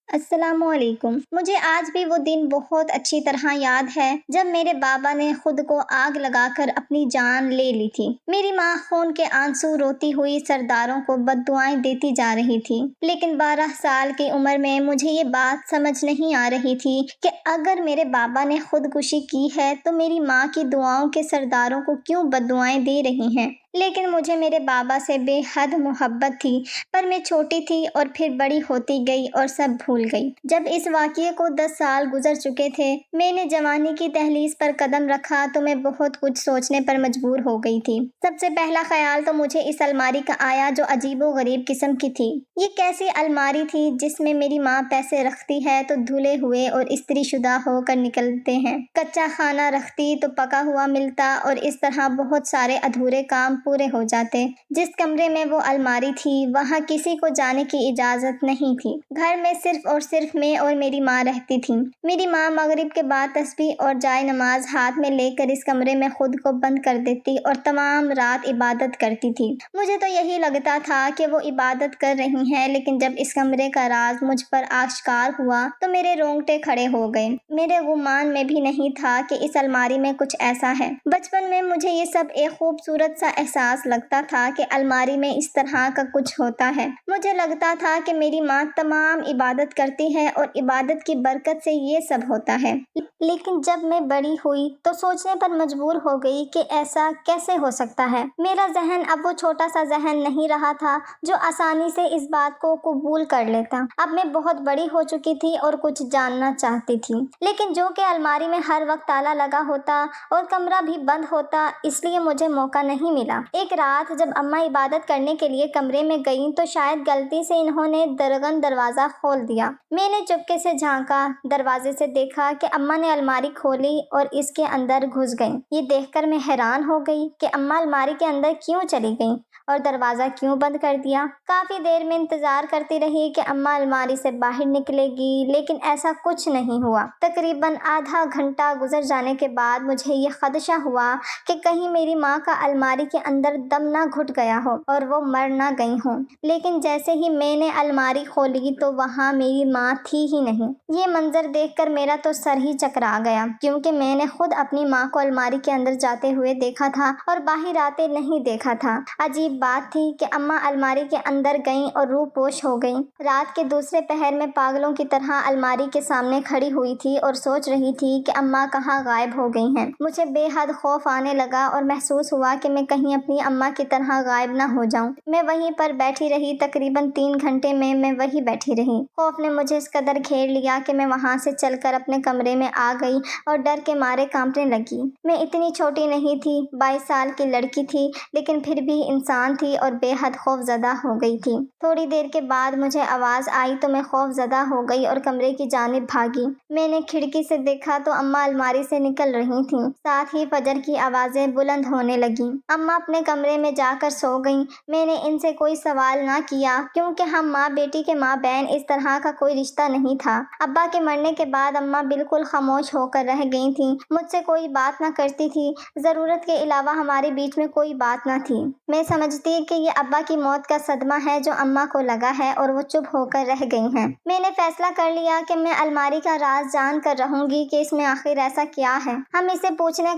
السلام علیکم۔ مجھے آج بھی وہ دن بہت اچھی طرح یاد ہے جب میرے بابا نے خود کو آگ لگا کر اپنی جان لے لی تھی۔ میری ماں خون کے آنسو روتی ہوئی سرداروں کو بددعائیں دیتی جا رہی تھی، لیکن 12 سال کی عمر میں مجھے یہ بات سمجھ نہیں آ رہی تھی کہ اگر میرے بابا نے خودکشی کی ہے تو میری ماں کی دعاؤں کے سرداروں کو کیوں بددعائیں دے رہی ہیں۔ لیکن مجھے میرے بابا سے بے حد محبت تھی، پر میں چھوٹی تھی اور پھر بڑی ہوتی گئی اور سب بھول گئی۔ جب اس واقعے کو 10 سال گزر چکے تھے، میں نے جوانی کی دہلیز پر قدم رکھا تو میں بہت کچھ سوچنے پر مجبور ہو گئی تھی۔ سب سے پہلا خیال تو مجھے اس الماری کا آیا جو عجیب و غریب قسم کی تھی۔ یہ کیسی الماری تھی جس میں میری ماں پیسے رکھتی ہے تو دھلے ہوئے اور استری شدہ ہو کر نکلتے ہیں، کچا کھانا رکھتی تو پکا ہوا ملتا، اور اس طرح بہت سارے ادھورے کام پورے ہو جاتے۔ جس کمرے میں وہ الماری تھی وہاں کسی کو جانے کی اجازت نہیں تھی۔ گھر میں صرف اور صرف میں اور میری ماں رہتی تھیں۔ میری ماں مغرب کے بعد تسبیح اور جائے نماز ہاتھ میں لے کر اس کمرے میں خود کو بند کر دیتی اور تمام رات عبادت کرتی تھی۔ مجھے تو یہی لگتا تھا کہ وہ عبادت کر رہی ہیں، لیکن جب اس کمرے کا راز مجھ پر آشکار ہوا تو میرے رونگٹے کھڑے ہو گئے۔ میرے گمان میں بھی نہیں تھا کہ اس الماری میں کچھ ایسا ہے۔ بچپن میں مجھے یہ سب ایک خوبصورت سا احساس لگتا تھا کہ الماری میں اس طرح کا کچھ ہوتا ہے۔ مجھے لگتا تھا کہ میری ماں تمام عبادت کرتی ہے اور عبادت کی برکت سے یہ سب ہوتا ہے۔ لیکن جب میں بڑی ہوئی تو سوچنے پر مجبور ہو گئی کہ ایسا کیسے ہو سکتا ہے۔ میرا ذہن اب وہ چھوٹا سا ذہن نہیں رہا تھا جو آسانی سے اس بات کو قبول کر لیتا۔ اب میں بہت بڑی ہو چکی تھی اور کچھ جاننا چاہتی تھی، لیکن جو کہ الماری میں ہر وقت تالا لگا ہوتا اور کمرہ بھی بند ہوتا، اس لیے مجھے موقع نہیں ملا۔ ایک رات جب اماں عبادت کرنے کے لیے کمرے میں گئیں تو شاید غلطی سے انہوں نے درگن دروازہ کھول دیا۔ میں نے چپکے سے جھانکا، دروازے سے دیکھا کہ اماں نے الماری کھولی اور اس کے اندر گھس گئیں۔ یہ دیکھ کر میں حیران ہو گئی کہ اماں الماری کے اندر کیوں چلی گئیں اور دروازہ کیوں بند کر دیا۔ کافی دیر میں انتظار کرتی رہی کہ اماں الماری سے باہر نکلے گی، لیکن ایسا کچھ نہیں ہوا۔ تقریباً آدھا گھنٹہ گزر جانے کے بعد مجھے یہ خدشہ ہوا کہ کہیں میری ماں کا الماری کے اندر دم نہ گھٹ گیا ہو اور وہ مر نہ گئی ہوں۔ لیکن جیسے ہی میں نے الماری کھولی تو وہاں میری ماں تھی ہی نہیں۔ یہ منظر دیکھ کر میرا تو سر ہی چکرا گیا، کیونکہ میں نے خود اپنی ماں کو الماری کے اندر جاتے ہوئے دیکھا تھا اور باہر آتے نہیں دیکھا تھا۔ عجیب بات تھی کہ اماں الماری کے اندر گئیں اور روح پوش ہو گئیں۔ رات کے دوسرے پہر میں پاگلوں کی طرح الماری کے سامنے کھڑی ہوئی تھی اور سوچ رہی تھی کہ اماں کہاں غائب ہو گئی ہیں۔ مجھے بے حد خوف آنے لگا اور محسوس ہوا کہ میں کہیں اپنی اماں کی طرح غائب نہ ہو جاؤں۔ میں وہیں پر بیٹھی رہی، تقریباً 3 گھنٹے میں وہیں بیٹھی رہی۔ خوف نے مجھے اس قدر گھیر لیا کہ میں وہاں سے چل کر اپنے کمرے میں آ گئی اور ڈر کے مارے کانپنے لگی۔ میں اتنی چھوٹی نہیں تھی، 22 سال کی لڑکی تھی، لیکن پھر بھی انسان تھی اور بے حد خوف زدہ ہو گئی تھی۔ تھوڑی دیر کے بعد مجھے آواز آئی تو میں خوف زدہ ہو گئی اور کمرے کی جانب بھاگی۔ میں نے کھڑکی سے دیکھا تو اماں الماری سے نکل رہی تھیں، ساتھ ہی فجر کی آوازیں بلند ہونے لگیں۔ اماں اپنے کمرے میں جا کر سو گئیں۔ میں نے ان سے کوئی سوال نہ کیا، کیونکہ ہم ماں بیٹی کے مابین اس طرح کا کوئی رشتہ نہیں تھا۔ ابا کے مرنے کے بعد اماں بالکل خاموش ہو کر رہ گئی تھیں، مجھ سے کوئی بات نہ کرتی تھی، ضرورت کے علاوہ ہمارے بیچ میں کوئی بات نہ تھی۔ میں سمجھتی کہ یہ ابا کی موت کا صدمہ ہے جو اماں کو لگا ہے اور وہ چپ ہو کر رہ گئی ہیں۔ میں نے فیصلہ کر لیا کہ میں الماری کا راز جان کر رہوں گی کہ اس میں آخر ایسا کیا ہے۔ اماں سے پوچھنے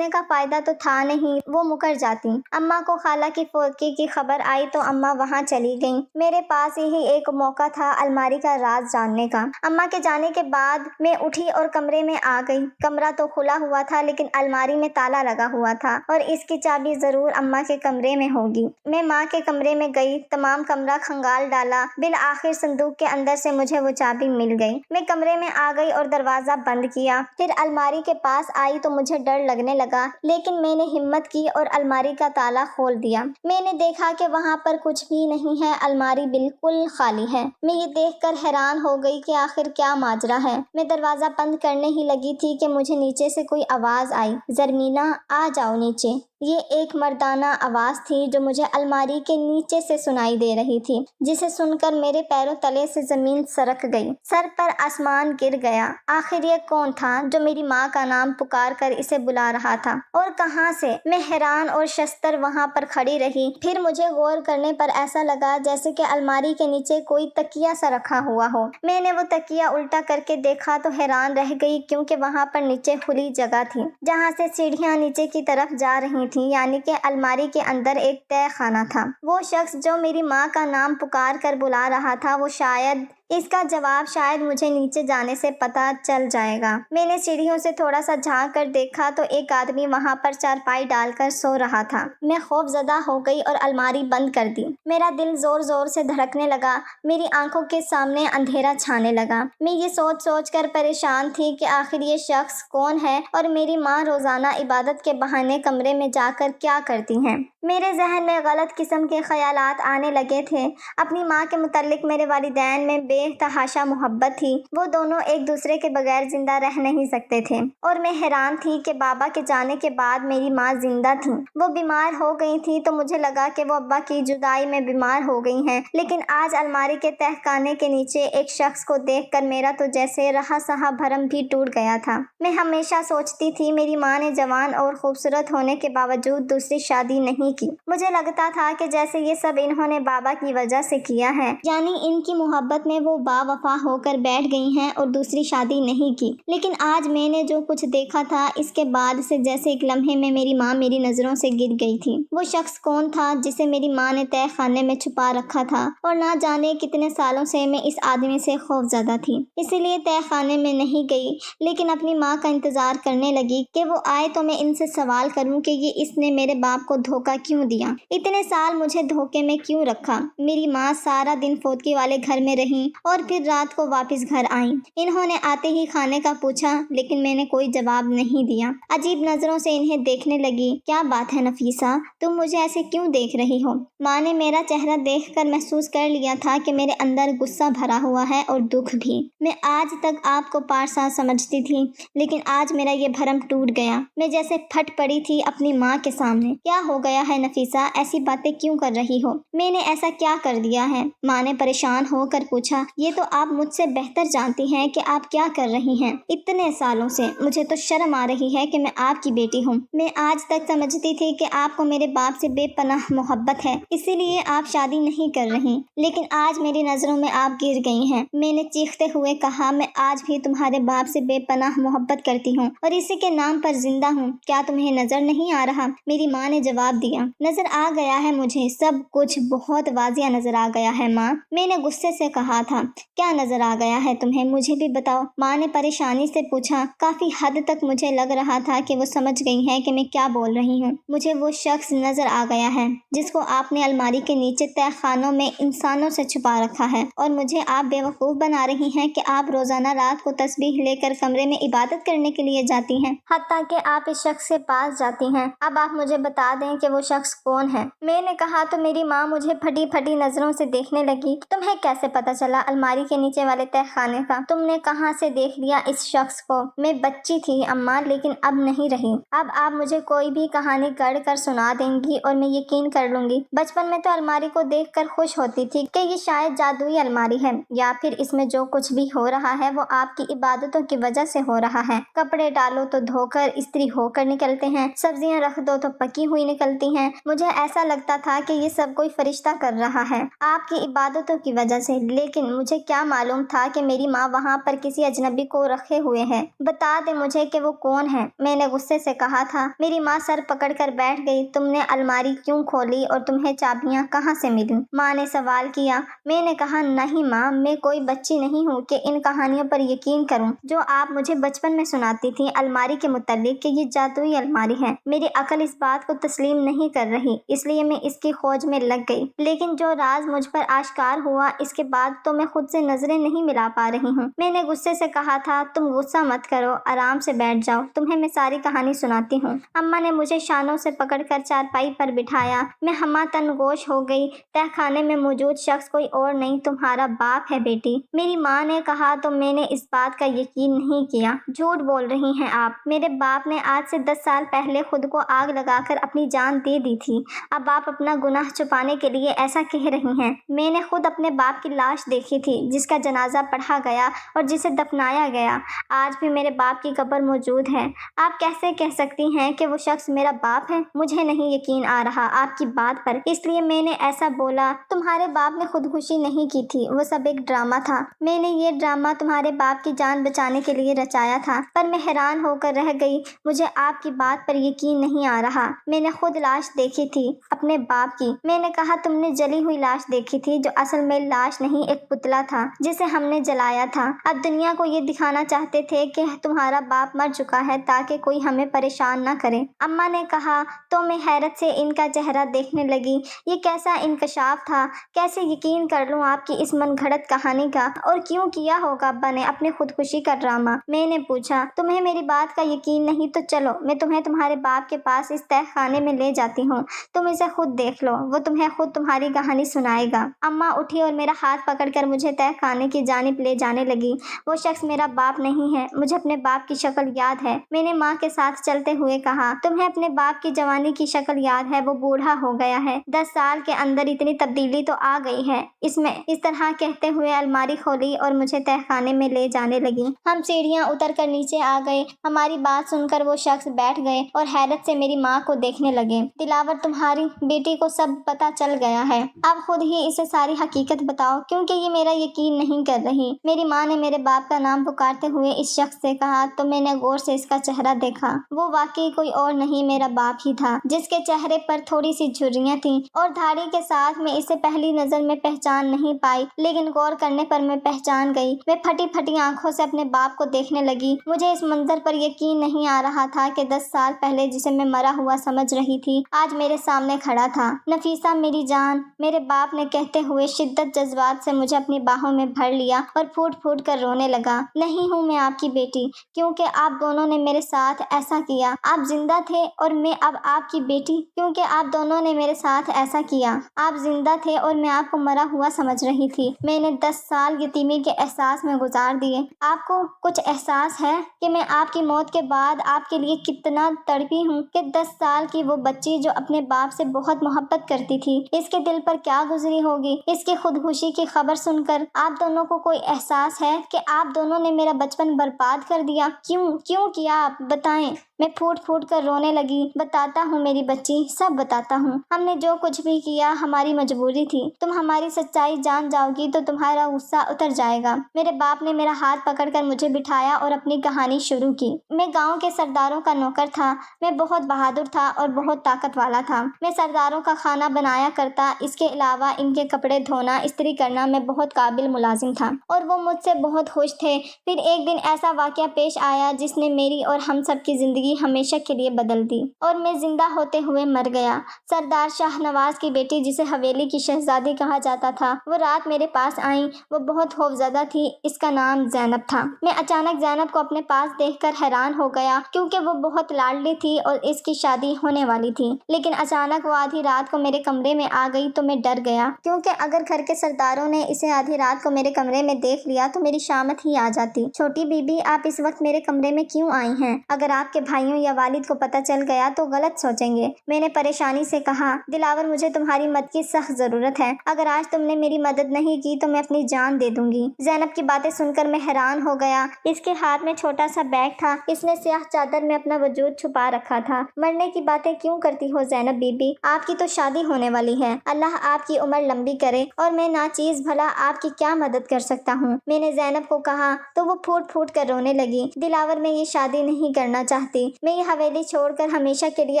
کا فائدہ تو تھا نہیں، وہ مکر جاتی۔ اماں کو خالہ کی فوتگی کی خبر آئی تو اماں وہاں چلی گئیں۔ میرے پاس یہی ایک موقع تھا الماری کا راز جاننے کا۔ اماں کے جانے کے بعد میں اٹھی اور کمرے میں آ گئی۔ کمرہ تو کھلا ہوا تھا، لیکن الماری میں تالا لگا ہوا تھا اور اس کی چابی ضرور اماں کے کمرے میں ہوگی۔ میں ماں کے کمرے میں گئی، تمام کمرہ کھنگال ڈالا، بالآخر صندوق کے اندر سے مجھے وہ چابی مل گئی۔ میں کمرے میں آ گئی اور دروازہ بند کیا، پھر الماری کے پاس آئی تو مجھے ڈر لگنے لگا، لیکن میں نے ہمت کی اور الماری کا تالا کھول دیا۔ میں نے دیکھا کہ وہاں پر کچھ بھی نہیں ہے، الماری بالکل خالی ہے۔ میں یہ دیکھ کر حیران ہو گئی کہ آخر کیا ماجرا ہے۔ میں دروازہ بند کرنے ہی لگی تھی کہ مجھے نیچے سے کوئی آواز آئی، "زرمینہ، آ جاؤ نیچے"۔ یہ ایک مردانہ آواز تھی جو مجھے الماری کے نیچے سے سنائی دے رہی تھی، جسے سن کر میرے پیروں تلے سے زمین سرک گئی، سر پر آسمان گر گیا۔ آخر یہ کون تھا جو میری ماں کا نام پکار کر اسے بلا رہا تھا، اور کہاں سے؟ میں حیران اور ششدر وہاں پر کھڑی رہی۔ پھر مجھے غور کرنے پر ایسا لگا جیسے کہ الماری کے نیچے کوئی تکیہ سا رکھا ہوا ہو۔ میں نے وہ تکیہ الٹا کر کے دیکھا تو حیران رہ گئی، کیونکہ وہاں پر نیچے کھلی جگہ تھی جہاں سے سیڑھیاں نیچے کی طرف جا رہی تھیں، یعنی کہ الماری کے اندر ایک تہہ خانہ تھا۔ وہ شخص جو میری ماں کا نام پکار کر بلا رہا تھا، وہ شاید اس کا جواب شاید مجھے نیچے جانے سے پتہ چل جائے گا۔ میں نے سیڑھیوں سے تھوڑا سا جھانک کر دیکھا تو ایک آدمی وہاں پر چارپائی ڈال کر سو رہا تھا۔ میں خوف زدہ ہو گئی اور الماری بند کر دی۔ میرا دل زور زور سے دھڑکنے لگا، میری آنکھوں کے سامنے اندھیرا چھانے لگا۔ میں یہ سوچ سوچ کر پریشان تھی کہ آخر یہ شخص کون ہے اور میری ماں روزانہ عبادت کے بہانے کمرے میں جا کر کیا کرتی ہیں۔ میرے ذہن میں غلط قسم کے خیالات آنے لگے تھے۔ اپنی ماں کے متعلق میرے والدین میں بے تحاشا محبت تھی، وہ دونوں ایک دوسرے کے بغیر زندہ رہ نہیں سکتے تھے، اور میں حیران تھی کہ بابا کے جانے کے بعد میری ماں زندہ تھی۔ وہ بیمار ہو گئی تھی تو مجھے لگا کہ وہ ابا کی جدائی میں بیمار ہو گئی ہیں، لیکن آج الماری کے تہہ خانے کے نیچے ایک شخص کو دیکھ کر میرا تو جیسے رہا سہا بھرم بھی ٹوٹ گیا تھا۔ میں ہمیشہ سوچتی تھی میری ماں نے جوان اور خوبصورت ہونے کے باوجود دوسری شادی نہیں کی۔ مجھے لگتا تھا کہ جیسے یہ سب انہوں نے بابا کی وجہ سے کیا ہے، یعنی ان کی محبت میں وہ با وفا ہو کر بیٹھ گئی ہیں اور دوسری شادی نہیں کی۔ لیکن آج میں نے جو کچھ دیکھا تھا، اس کے بعد سے جیسے ایک لمحے میں میری ماں میری نظروں سے گر گئی تھی۔ وہ شخص کون تھا جسے میری ماں نے تہہ خانے میں چھپا رکھا تھا، اور نہ جانے کتنے سالوں سے میں اس آدمی سے خوف زدہ تھی، اسی لیے تہہ خانے میں نہیں گئی، لیکن اپنی ماں کا انتظار کرنے لگی کہ وہ آئے تو میں ان سے سوال کروں کہ اس نے میرے باپ کو دھوکہ کیوں دیا، اتنے سال مجھے دھوکے میں کیوں رکھا۔ میری ماں سارا دن فوتکی والے گھر میں رہیں اور پھر رات کو واپس گھر آئیں۔ انہوں نے آتے ہی کھانے کا پوچھا، لیکن میں نے کوئی جواب نہیں دیا۔ عجیب نظروں سے انہیں دیکھنے لگی۔ کیا بات ہے نفیسہ، تم مجھے ایسے کیوں دیکھ رہی ہو؟ ماں نے میرا چہرہ دیکھ کر محسوس کر لیا تھا کہ میرے اندر غصہ بھرا ہوا ہے اور دکھ بھی۔ میں آج تک آپ کو پارسا سمجھتی تھی، لیکن آج میرا یہ بھرم ٹوٹ گیا۔ میں جیسے پھٹ پڑی تھی اپنی ماں کے سامنے۔ کیا ہو گیا ہے نفیسہ، ایسی باتیں کیوں کر رہی ہو؟ میں نے ایسا کیا کر دیا ہے؟ ماں نے پریشان ہو کر پوچھا۔ یہ تو آپ مجھ سے بہتر جانتی ہیں کہ آپ کیا کر رہی ہیں۔ اتنے سالوں سے مجھے تو شرم آ رہی ہے کہ میں آپ کی بیٹی ہوں۔ میں آج تک سمجھتی تھی کہ آپ کو میرے باپ سے بے پناہ محبت ہے، اسی لیے آپ شادی نہیں کر رہی، لیکن آج میری نظروں میں آپ گر گئی ہیں۔ میں نے چیختے ہوئے کہا، میں آج بھی تمہارے باپ سے بے پناہ محبت کرتی ہوں اور اسی کے نام پر زندہ ہوں۔ کیا تمہیں نظر نہیں آ رہا؟ میری ماں نے جواب دیا۔ نظر آ گیا ہے مجھے، سب کچھ بہت واضح نظر آ گیا ہے ماں، میں نے غصے سے کہا تھا۔ کیا نظر آ گیا ہے تمہیں؟ مجھے بھی بتاؤ، ماں نے پریشانی سے پوچھا۔ کافی حد تک مجھے لگ رہا تھا کہ وہ سمجھ گئی ہیں کہ میں کیا بول رہی ہوں۔ مجھے وہ شخص نظر آ گیا ہے جس کو آپ نے الماری کے نیچے تہہ خانوں میں انسانوں سے چھپا رکھا ہے، اور مجھے آپ بیوقوف بنا رہی ہیں کہ آپ روزانہ رات کو تسبیح لے کر کمرے میں عبادت کرنے کے لیے جاتی ہیں، حتیٰ کہ آپ اس شخص کے پاس جاتی ہیں۔ اب آپ مجھے بتا دیں کہ وہ شخص کون ہے؟ میں نے کہا تو میری ماں مجھے پھٹی پھٹی نظروں سے دیکھنے لگی۔ تمہیں کیسے پتا چلا الماری کے نیچے والے تہہ خانے کا؟ تم نے کہاں سے دیکھ لیا اس شخص کو؟ میں بچی تھی اماں، لیکن اب نہیں رہی۔ اب آپ مجھے کوئی بھی کہانی گڑھ کر سنا دیں گی اور میں یقین کر لوں گی۔ بچپن میں تو الماری کو دیکھ کر خوش ہوتی تھی کہ یہ شاید جادوئی الماری ہے، یا پھر اس میں جو کچھ بھی ہو رہا ہے وہ آپ کی عبادتوں کی وجہ سے ہو رہا ہے۔ کپڑے ڈالو تو دھو کر استری ہو کر نکلتے ہیں، سبزیاں رکھ دو تو پکی ہوئی نکلتی ہیں۔ مجھے ایسا لگتا تھا کہ یہ سب کوئی فرشتہ کر رہا ہے آپ کی عبادتوں کی وجہ سے، لیکن مجھے کیا معلوم تھا کہ میری ماں وہاں پر کسی اجنبی کو رکھے ہوئے ہے۔ بتا دے مجھے کہ وہ کون ہے، میں نے غصے سے کہا تھا۔ میری ماں سر پکڑ کر بیٹھ گئی۔ تم نے الماری کیوں کھولی اور تمہیں چابیاں کہاں سے ملی؟ ماں نے سوال کیا۔ میں نے کہا، نہیں ماں، میں کوئی بچی نہیں ہوں کہ ان کہانیوں پر یقین کروں جو آپ مجھے بچپن میں سناتی تھی الماری کے متعلق، کہ یہ جادوئی الماری ہے۔ میری عقل اس بات کو تسلیم نہیں کر رہی، اس لیے میں اس کی کھوج میں لگ گئی، لیکن جو راز مجھ پر آشکار ہوا اس کے بعد تو میں خود سے نظریں نہیں ملا پا رہی ہوں۔ میں نے غصے سے کہا تھا تم غصہ مت کرو، آرام سے بیٹھ جاؤ، تمہیں میں ساری کہانی سناتی ہوں۔ اماں نے مجھے شانوں سے پکڑ کر چارپائی پر بٹھایا۔ میں ہمہ تن گوش ہو گئی۔ تہ خانے میں موجود شخص کوئی اور نہیں، تمہارا باپ ہے بیٹی۔ میری ماں نے کہا تو میں نے اس بات کا یقین نہیں کیا۔ جھوٹ بول رہی ہیں آپ، میرے باپ نے آج سے 10 سال پہلے خود کو آگ لگا کر اپنی جان دے دی تھی۔ اب آپ اپنا گناہ چھپانے کے لیے ایسا کہہ رہی ہیں۔ میں نے خود اپنے باپ کی لاش دیکھی تھی، جس کا جنازہ پڑھا گیا اور جسے دفنایا گیا۔ آج بھی میرے باپ کی قبر موجود ہے۔ آپ کیسے کہہ سکتی ہیں کہ وہ شخص میرا باپ ہے؟ مجھے نہیں یقین آ رہا آپ کی بات پر، اس لیے میں نے ایسا بولا۔ تمہارے باپ نے خودکشی نہیں کی تھی، وہ سب ایک ڈرامہ تھا۔ میں نے یہ ڈرامہ تمہارے باپ کی جان بچانے کے لیے رچایا تھا، پر میں حیران ہو کر رہ گئی۔ مجھے آپ کی بات پر یقین نہیں آ رہا۔ میں نے خود لاش دیکھی تھی اپنے باپ کی۔ میں نے کہا تم نے جلی ہوئی لاش دیکھی تھی، جو اصل میں لاش نہیں ایک پتلا تھا جسے ہم نے جلایا تھا۔ اب دنیا کو یہ دکھانا چاہتے تھے کہ تمہارا باپ مر چکا ہے تاکہ کوئی ہمیں پریشان نہ کرے۔ اماں نے کہا تو میں حیرت سے ان کا چہرہ دیکھنے لگی۔ یہ کیسا انکشاف تھا؟ کیسے یقین کر لوں آپ کی اس من گھڑت کہانی کا؟ اور کیوں کیا ہوگا ابا نے اپنے خودکشی کا ڈرامہ؟ میں نے پوچھا۔ تمہیں میری بات کا یقین نہیں تو چلو میں تمہیں تمہارے باپ کے پاس اس تہ خانے میں لے جاتی ہوں، تم اسے خود دیکھ لو، وہ تمہیں خود تمہاری کہانی سنائے گا۔ اماں اٹھی اور میرا ہاتھ پکڑ کر مجھے تہ خانے کی جانب لے جانے لگی۔ وہ شخص میرا باپ نہیں ہے، مجھے اپنے باپ کی شکل یاد ہے، میں نے ماں کے ساتھ چلتے ہوئے کہا۔ تمہیں اپنے باپ کی جوانی کی شکل یاد ہے؟ وہ بوڑھا ہو گیا ہے، 10 سال کے اندر اتنی تبدیلی تو آ گئی ہے اس طرح کہتے ہوئے الماری کھولی اور مجھے تہ خانے میں لے جانے لگی۔ ہم سیڑھیاں اتر کر نیچے آ گئے۔ ہماری بات سن کر وہ شخص بیٹھ گئے اور حیرت سے میری ماں کو دیکھنے لگے۔ دلاور تمہاری بیٹی کو سب پتہ چل گیا ہے، اب خود ہی اسے ساری حقیقت بتاؤ، کیونکہ یہ میرا یقین نہیں کر رہی۔ میری ماں نے میرے باپ کا نام پکارتے ہوئے اس شخص سے کہا تو میں نے غور سے اس کا چہرہ دیکھا۔ وہ واقعی کوئی اور نہیں میرا باپ ہی تھا، جس کے چہرے پر تھوڑی سی جھریاں تھیں اور دھاڑی کے ساتھ میں اسے پہلی نظر میں پہچان نہیں پائی، لیکن غور کرنے پر میں پہچان گئی۔ میں پھٹی پھٹی آنکھوں سے اپنے باپ کو دیکھنے لگی۔ مجھے اس منظر پر یقین نہیں آ رہا تھا کہ 10 سال پہلے جسے میں مرا ہوا سمجھ رہی تھی آج میرے سامنے کھڑا تھا۔ نفیسہ میری جان، میرے باپ نے کہتے ہوئے شدت جذبات سے مجھے اپنی باہوں میں بھر لیا اور پھوٹ پھوٹ کر رونے لگا۔ نہیں ہوں میں آپ کی بیٹی، کیونکہ آپ دونوں نے میرے ساتھ ایسا کیا۔ آپ زندہ تھے اور میں اب آپ کی بیٹی، کیونکہ آپ دونوں نے میرے ساتھ ایسا کیا۔ آپ زندہ تھے اور میں آپ کو مرا ہوا سمجھ رہی تھی۔ میں نے 10 سال یتیمی کے احساس میں گزار دیے۔ آپ کو کچھ احساس ہے کہ میں آپ کی موت کے بعد آپ کے لیے کتنا تڑپی ہوں، کہ 10 سال کی وہ بچی جو اپنے باپ سے بہت محبت کرتی تھی، اس کے دل پر کیا گزری ہوگی اس کی خودکشی کی خبر سن کر؟ آپ دونوں کو کوئی احساس ہے کہ آپ دونوں نے میرا بچپن برباد کر دیا؟ کیوں کیا آپ بتائیں؟ میں پھوٹ پھوٹ کر رونے لگی۔ بتاتا ہوں میری بچی، سب بتاتا ہوں۔ ہم نے جو کچھ بھی کیا ہماری مجبوری تھی۔ تم ہماری سچائی جان جاؤ گی تو تمہارا غصہ اتر جائے گا۔ میرے باپ نے میرا ہاتھ پکڑ کر مجھے بٹھایا اور اپنی کہانی شروع کی۔ میں گاؤں کے سرداروں کا نوکر تھا۔ میں بہت بہادر تھا اور بہت طاقت والا تھا۔ میں سرداروں کا کھانا بنایا کرتا، اس کے علاوہ ان کے کپڑے دھونا، استری کرنا میں بہت قابل ملازم تھا اور وہ مجھ سے بہت خوش تھے۔ پھر ایک دن ایسا واقعہ پیش آیا جس نے میری اور ہم سب کی زندگی ہمیشہ کے لیے بدل دی اور میں زندہ ہوتے ہوئے مر گیا۔ سردار شاہ نواز کی بیٹی، جسے حویلی کی شہزادی کہا جاتا تھا، وہ رات میرے پاس آئیں۔ وہ بہت خوفزدہ تھی، اس کا نام زینب تھا۔ میں اچانک زینب کو اپنے پاس دیکھ کر حیران ہو گیا، کیونکہ وہ بہت لاڈلی تھی اور اس کی شادی ہونے والی تھی۔ لیکن اچانک وہ آدھی رات کو میرے کمرے میں آ گئی تو میں ڈر گیا، کیونکہ اگر گھر کے سرداروں نے اسے آدھی رات کو میرے کمرے میں دیکھ لیا تو میری شامت ہی آ جاتی۔ چھوٹی بی بی، آپ اس وقت میرے کمرے میں کیوں آئی ہیں؟ اگر آپ کے بھائیوں یا والد کو پتہ چل گیا تو غلط سوچیں گے۔ میں نے پریشانی سے کہا، دلاور مجھے تمہاری مدد کی سخت ضرورت ہے۔ اگر آج تم نے میری مدد نہیں کی تو میں اپنی جان دے دوں گی۔ زینب کی باتیں سن کر میں حیران ہو گیا۔ اس کے ہاتھ میں چھوٹا سا بیگ تھا، اس نے سیاہ چادر میں اپنا وجود چھپا رکھا تھا۔ مرنے کی باتیں کیوں کرتی ہو زینب بی بی؟ آپ کی تو شادی ہونے والی ہے، اللہ آپ کی عمر لمبی کرے، اور میں ناچیز بھلا آپ کی کیا مدد کر سکتا ہوں؟ میں نے زینب کو کہا تو وہ پھوٹ پھوٹ کر رونے لگی۔ دلاور میں یہ شادی نہیں کرنا چاہتی، میں یہ حویلی چھوڑ کر ہمیشہ کے لیے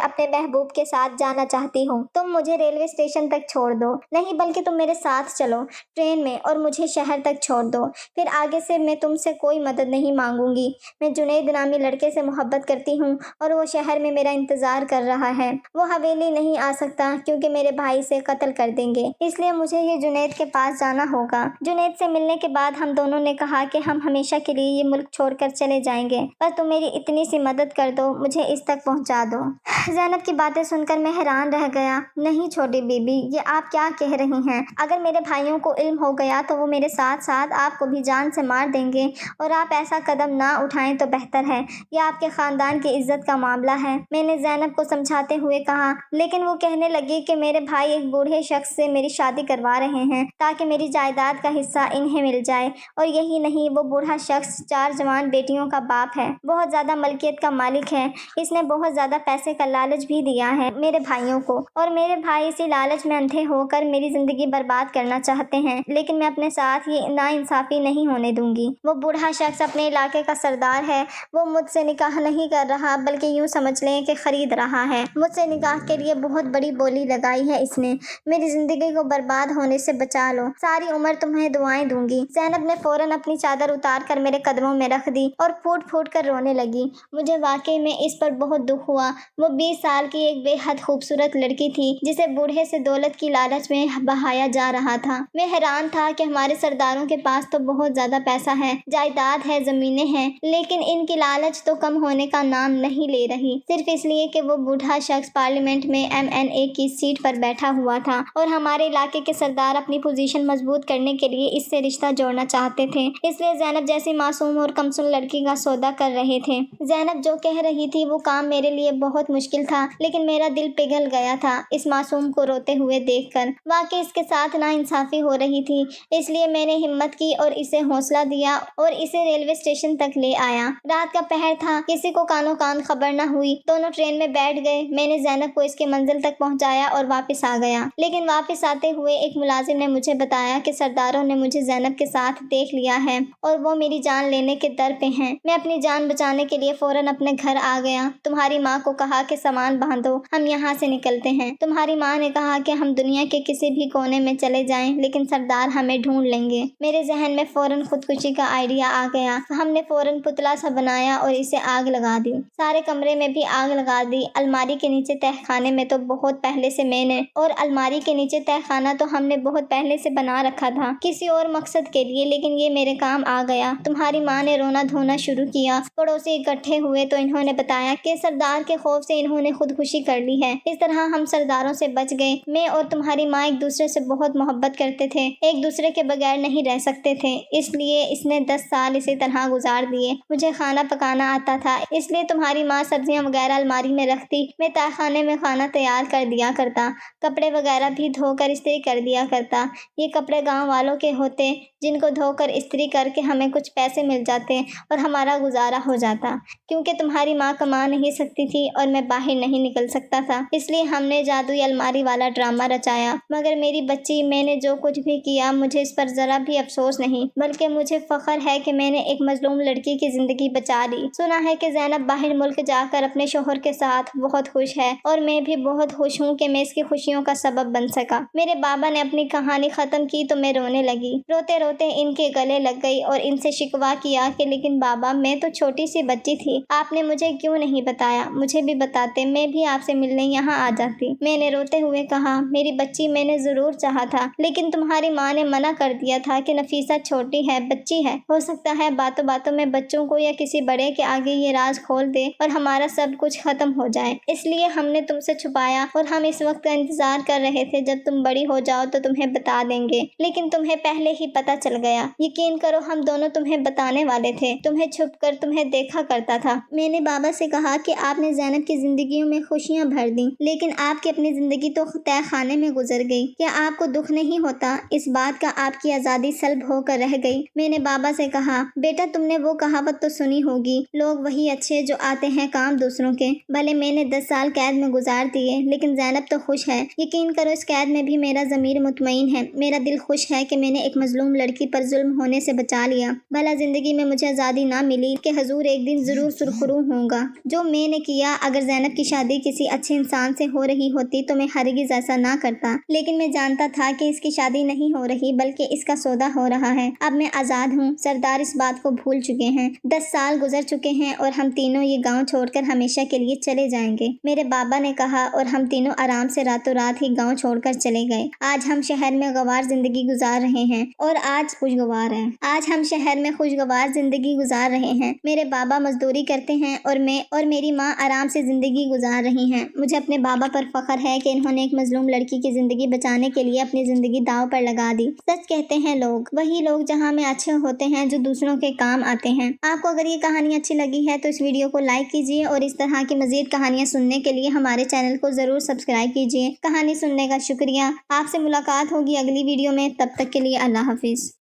اپنے محبوب کے ساتھ جانا چاہتی ہوں۔ تم مجھے ریلوے اسٹیشن تک چھوڑ دو، نہیں بلکہ تم میرے ساتھ چلو ٹرین میں اور مجھے شہر تک چھوڑ دو، پھر آگے سے میں تم سے کوئی مدد نہیں مانگوں گی۔ میں جنید نامی لڑکے سے محبت کرتی ہوں اور وہ شہر میں میرا انتظار کر رہا ہے۔ وہ حویلی نہیں آ سکتا کیونکہ میرے بھائی سے قتل کر دیں گے، اس لیے مجھے یہ جنید کے پاس جانا ہوگا۔ جنید سے ملنے کے بعد ہم دونوں نے کہا کہ ہم ہمیشہ کے لیے یہ ملک چھوڑ کر چلے جائیں گے، بس تم میری اتنی سی مدد کر دو، مجھے اس تک پہنچا دو۔ زینب کی باتیں سن کر میں حیران رہ گیا۔ نہیں چھوٹی بی بی، یہ آپ کیا کہہ رہی ہیں؟ اگر میرے بھائیوں کو علم ہو گیا تو وہ میرے ساتھ ساتھ آپ کو بھی جان سے مار دیں گے، اور آپ ایسا قدم نہ اٹھائیں تو بہتر ہے، یہ آپ کے خاندان کی عزت کا معاملہ ہے، میں نے زینب کو سمجھاتے ہوئے کہا۔ لیکن وہ کہنے لگی کہ میرے بھائی ایک بوڑھے شخص سے میری شادی کروا رہے ہیں تاکہ میری جائیداد کا حصہ انہیں مل جائے، اور یہی نہیں، وہ بوڑھا شخص 4 جوان بیٹیوں کا باپ ہے، بہت زیادہ ملکیت کا مالک ہے، اس نے بہت زیادہ پیسے کا لالچ بھی دیا ہے میرے بھائیوں کو، اور میرے بھائی اسی لالچ میں اندھے ہو کر میری زندگی برباد کرنا چاہتے ہیں، لیکن میں اپنے ساتھ یہ ناانصافی نہیں ہونے دوں گی۔ وہ بوڑھا شخص اپنے علاقے کا سردار ہے، وہ مجھ سے نکاح نہیں کر رہا بلکہ یوں سمجھ لیں کہ خرید رہا ہے، مجھ سے نکاح کے لیے بہت بڑی بولی لگائی ہے اس نے، میری زندگی کو برباد ہونے سے بچا لو، ساری عمر تمہیں دعائیں دوں گی۔ زینب نے فوراً اپنی چادر اتار کر میرے قدموں میں رکھ دی اور پھوٹ پھوٹ کر رونے لگی۔ مجھے واقعی میں اس پر بہت دکھ ہوا۔ وہ 20 سال کی ایک بے حد خوبصورت لڑکی تھی جسے بوڑھے سے دولت کی لالچ میں بہایا جا رہا تھا۔ میں حیران تھا کہ ہمارے سرداروں کے پاس تو بہت زیادہ پیسہ ہے، جائیداد ہے، زمینیں ہیں، لیکن ان کی لالچ تو کم ہونے کا نام نہیں لے رہی، صرف اس لیے کہ وہ بوڑھا شخص پارلیمنٹ میں MNA کی سیٹ پر بیٹھا ہوا تھا اور ہمارے علاقے کے سردار اپنی پوزیشن مضبوط کرنے کے لیے اس سے رشتہ جوڑنا چاہتے تھے، اس لیے زینب جیسی معصوم اور کمسن لڑکی کا سودا کر رہے تھے۔ زینب جو کہہ رہی تھی وہ کام میرے لیے بہت مشکل تھا، لیکن میرا دل پگھل گیا تھا اس معصوم کو روتے ہوئے دیکھ کر، واقعی اس کے ساتھ ناانصافی ہو رہی تھی، اس لیے میں نے ہمت کی اور اسے حوصلہ دیا اور اسے ریلوے اسٹیشن تک لے آیا۔ رات کا پہر تھا، کسی کو کانوں کان خبر نہ ہوئی، دونوں ٹرین میں بیٹھ گئے، میں نے زینب کو اس کے منزل تک پہنچایا اور واپس آ گیا، لیکن واپس آتے ہوئے ایک ملازم نے مجھے بتایا کہ سرداروں نے مجھے زینب کے ساتھ دیکھ لیا ہے اور وہ میری جان لینے کے در پہ ہیں۔ میں اپنی جان بچانے کے لیے فوراً اپنے گھر آ گیا، تمہاری ماں کو کہا کہ سامان باندھو، ہم یہاں سے نکلتے ہیں۔ تمہاری ماں نے کہا کہ ہم دنیا کے کسی بھی کونے میں چلے جائیں لیکن سردار ہمیں ڈھونڈ لیں گے۔ میرے ذہن میں فوراً خودکشی کا آئیڈیا آ گیا، ہم نے فوراً پتلا سا بنایا اور اسے آگ لگا دی، سارے کمرے میں بھی آگ لگا دی، الماری کے نیچے تہہ خانے میں تو بہت پہلے سے میں نے، اور الماری کے نیچے تہہ خانہ تو ہم نے بہت پہلے سے بنا رکھا تھا کسی اور مقصد کے لیے، لیکن یہ میرے کام آ گیا۔ تمہاری ماں نے رونا دھونا شروع کیا، پڑوسی اکٹھے ہوئے تو انہوں نے بتایا کہ سردار کے خوف سے انہوں نے خودکشی کر لی ہے، اس طرح ہم سرداروں سے بچ گئے۔ میں اور تمہاری ماں ایک دوسرے سے بہت محبت کرتے تھے، ایک دوسرے کے بغیر نہیں رہ سکتے تھے، اس لیے اس نے 10 سال اسی طرح گزار دیے۔ مجھے کھانا پکانا آتا تھا، اس لیے تمہاری ماں سبزیاں وغیرہ الماری میں رکھتی، میں تہہ خانے میں کھانا تیار کر دیا کرتا، کپڑے وغیرہ بھی دھو کر استری کر دیا کرتا، یہ کپڑے گاؤں والوں کے ہوتے جن کو دھو کر استری کر کے ہمیں کچھ پیسے مل جاتے اور ہمارا گزارا ہو جاتا، کیونکہ تمہاری ماں کما نہیں سکتی تھی اور میں باہر نہیں نکل سکتا تھا، اس لیے ہم نے جادوئی الماری والا ڈرامہ رچایا۔ مگر میری بچی، میں نے جو کچھ بھی کیا مجھے اس پر ذرا بھی افسوس نہیں، بلکہ مجھے فخر ہے کہ میں نے ایک مظلوم لڑکی کی زندگی بچا لی۔ سنا ہے کہ زینب باہر ملک جا کر اپنے شوہر کے ساتھ بہت خوش ہے، اور میں بھی بہت خوش ہوں کہ میں اس کی خوشیوں کا سبب بن سکا۔ میرے بابا نے اپنی کہانی ختم کی تو میں رونے لگی، روتے روتے ان کے گلے لگ گئی اور ان سے شکوہ کیا کہ لیکن بابا، میں تو چھوٹی سی بچی تھی، آپ نے مجھے کیوں نہیں بتایا؟ مجھے بھی بتاتے، میں بھی آپ سے ملنے یہاں آ جاتی۔ میں نے روتے ہوئے کہا، میری بچی، میں نے ضرور چاہا تھا، لیکن تمہاری ماں نے منع کر دیا تھا کہ نفیسہ چھوٹی ہے، بچی ہے، ہو سکتا ہے باتوں باتوں میں بچوں کو یا کسی بڑے کے آگے یہ راز کھول دے اور ہمارا سب کچھ ختم ہو جائے، اس لیے ہم نے تم سے چھپایا، اور ہم اس وقت کا انتظار کر رہے تھے جب تم بڑی ہو جاؤ تو تمہیں بتا دیں گے، لیکن تمہیں پہلے ہی پتہ چل گیا۔ یقین کرو، ہم دونوں تمہیں بتانے والے تھے، تمہیں چھپ کر تمہیں دیکھا کرتا تھا۔ میں نے بابا سے کہا کہ آپ نے زینب کی زندگیوں میں خوشیاں بھر دیں، لیکن آپ کی اپنی زندگی تو تہہ خانے میں گزر گئی، کیا آپ کو دکھ نہیں ہوتا اس بات کا آپ کی آزادی سلب ہو کر رہ گئی؟ میں نے بابا سے کہا، بیٹا، تم نے وہ کہاوت تو سنی ہوگی، لوگ وہی اچھے جو آتے ہیں کام دوسروں کے۔ بھلے میں نے 10 سال قید میں گزار دیے، لیکن زینب تو خوش ہے، یقین کرو اس قید میں بھی میرا ضمیر مطمئن ہے، میرا دل خوش ہے کہ میں نے ایک مظلوم لڑکی پر ظلم ہونے سے بچا لیا۔ بھلا زندگی میں مجھے آزادی نہ ملی کہ حضور ایک دن ضرور سرخرو ہوں گا جو میں نے کیا۔ اگر زینب کی شادی کسی اچھے انسان سے ہو رہی ہوتی تو میں ہرگز ایسا نہ کرتا، لیکن میں جانتا تھا کہ اس کی شادی نہیں ہو رہی بلکہ اس کا سودا ہو رہا ہے۔ اب میں آزاد ہوں۔ سردار اس بات کو بھول چکے ہیں۔ 10 سال گزر چکے ہیں اور ہم تینوں یہ گاؤں چھوڑ کر ہمیشہ کے لیے چلے جائیں گے، میرے بابا نے کہا، اور ہم تینوں آرام سے راتوں رات ہی گاؤں چھوڑ کر چلے گئے۔ آج ہم شہر میں گوار زندگی گزار رہے ہیں اور زندگی گزار رہے ہیں۔ میرے بابا مزدوری کرتے ہیں اور میری ماں آرام سے زندگی گزار رہی ہیں۔ مجھے اپنے بابا پر فخر ہے کہ انہوں نے ایک مظلوم لڑکی کی زندگی بچانے کے لیے اپنی زندگی داؤ پر لگا دی۔ سچ کہتے ہیں لوگ، وہی لوگ جہاں میں اچھے ہوتے ہیں جو دوسروں کے کام آتے ہیں۔ آپ کو اگر یہ کہانی اچھی لگی ہے تو اس ویڈیو کو لائک کیجیے اور اس طرح کی مزید کہانیاں سننے کے لیے ہمارے چینل کو ضرور سبسکرائب کیجیے۔ کہانی سننے کا شکریہ۔ آپ سے ملاقات ہوگی اگلی ویڈیو میں، تب تک کے لیے اللہ حافظ۔